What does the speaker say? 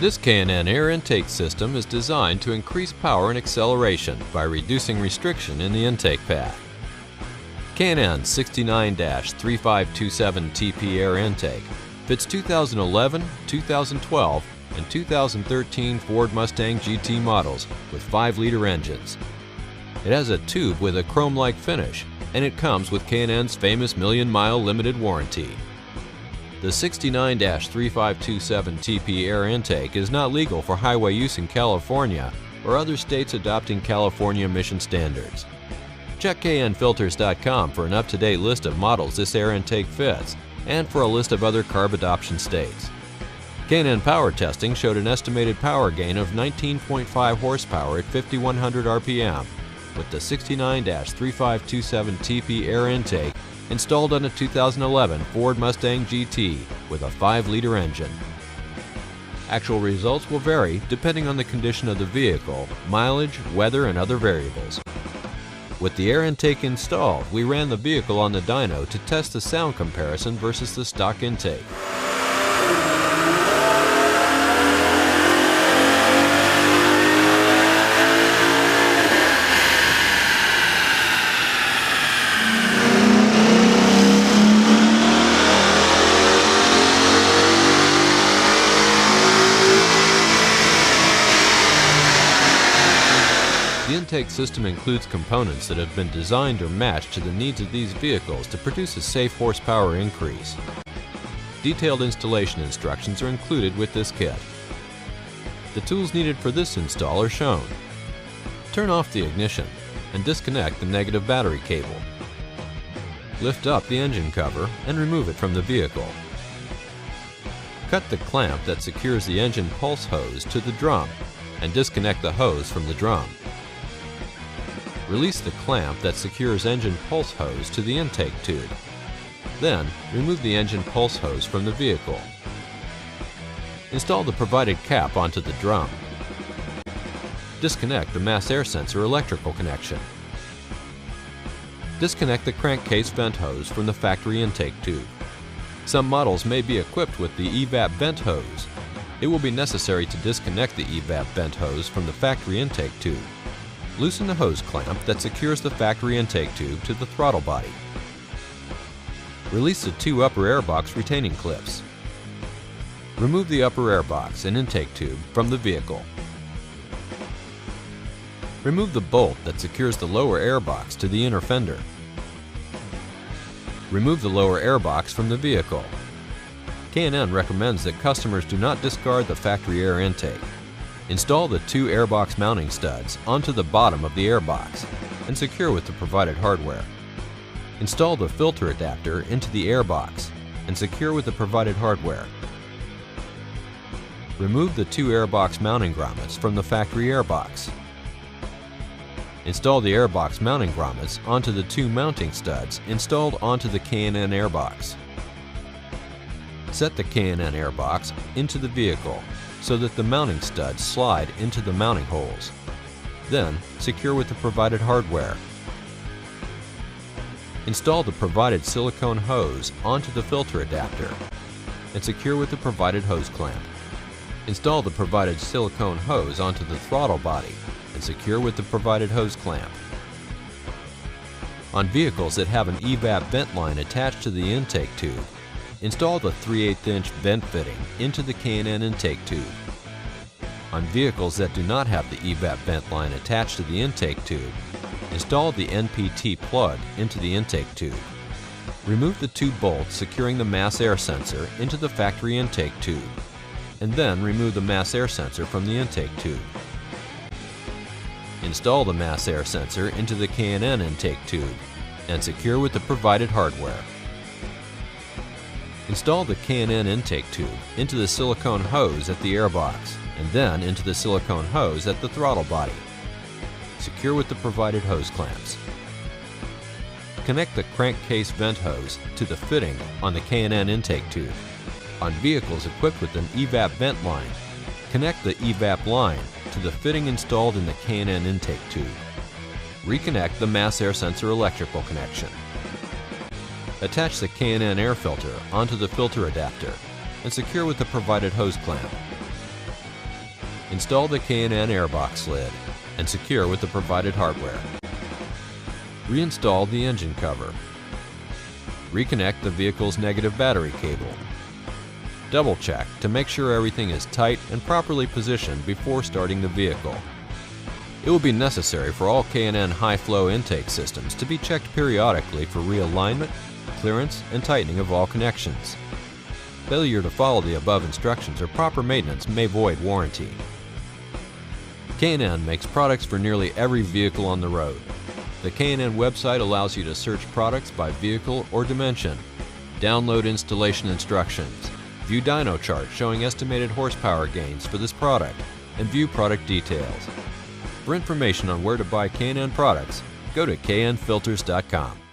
This K&N Air Intake system is designed to increase power and acceleration by reducing restriction in the intake path. K&N 69-3527TP Air Intake fits 2011, 2012, and 2013 Ford Mustang GT models with 5-liter engines. It has a tube with a chrome-like finish, and it comes with K&N's famous million-mile limited warranty. The 69-3527TP Air Intake is not legal for highway use in California or other states adopting California emission standards. Check knfilters.com for an up-to-date list of models this air intake fits and for a list of other CARB adoption states. K&N power testing showed an estimated power gain of 19.5 horsepower at 5,100 RPM with the 69-3527TP Air Intake installed on a 2011 Ford Mustang GT with a 5-liter engine. Actual results will vary depending on the condition of the vehicle, mileage, weather, and other variables. With the air intake installed, we ran the vehicle on the dyno to test the sound comparison versus the stock intake. The intake system includes components that have been designed or matched to the needs of these vehicles to produce a safe horsepower increase. Detailed installation instructions are included with this kit. The tools needed for this install are shown. Turn off the ignition and disconnect the negative battery cable. Lift up the engine cover and remove it from the vehicle. Cut the clamp that secures the engine pulse hose to the drum and disconnect the hose from the drum. Release the clamp that secures engine pulse hose to the intake tube. Then, remove the engine pulse hose from the vehicle. Install the provided cap onto the drum. Disconnect the mass air sensor electrical connection. Disconnect the crankcase vent hose from the factory intake tube. Some models may be equipped with the evap vent hose. It will be necessary to disconnect the evap vent hose from the factory intake tube. Loosen the hose clamp that secures the factory intake tube to the throttle body. Release the 2 upper airbox retaining clips. Remove the upper airbox and intake tube from the vehicle. Remove the bolt that secures the lower airbox to the inner fender. Remove the lower airbox from the vehicle. K&N recommends that customers do not discard the factory air intake. Install the 2 airbox mounting studs onto the bottom of the airbox and secure with the provided hardware. Install the filter adapter into the airbox and secure with the provided hardware. Remove the 2 airbox mounting grommets from the factory airbox. Install the airbox mounting grommets onto the 2 mounting studs installed onto the K&N airbox. Set the K&N airbox into the vehicle so that the mounting studs slide into the mounting holes. Then, secure with the provided hardware. Install the provided silicone hose onto the filter adapter and secure with the provided hose clamp. Install the provided silicone hose onto the throttle body and secure with the provided hose clamp. On vehicles that have an evap vent line attached to the intake tube, install the 3/8" vent fitting into the K&N intake tube. On vehicles that do not have the evap vent line attached to the intake tube, install the NPT plug into the intake tube. Remove the 2 bolts securing the mass air sensor into the factory intake tube, and then remove the mass air sensor from the intake tube. Install the mass air sensor into the K&N intake tube and secure with the provided hardware. Install the K&N intake tube into the silicone hose at the airbox and then into the silicone hose at the throttle body. Secure with the provided hose clamps. Connect the crankcase vent hose to the fitting on the K&N intake tube. On vehicles equipped with an evap vent line, connect the evap line to the fitting installed in the K&N intake tube. Reconnect the mass air sensor electrical connection. Attach the K&N air filter onto the filter adapter and secure with the provided hose clamp. Install the K&N Airbox lid and secure with the provided hardware. Reinstall the engine cover. Reconnect the vehicle's negative battery cable. Double check to make sure everything is tight and properly positioned before starting the vehicle. It will be necessary for all K&N high-flow intake systems to be checked periodically for realignment, clearance, and tightening of all connections. Failure to follow the above instructions or proper maintenance may void warranty. K&N makes products for nearly every vehicle on the road. The K&N website allows you to search products by vehicle or dimension, download installation instructions, view dyno charts showing estimated horsepower gains for this product, and view product details. For information on where to buy K&N products, go to knfilters.com.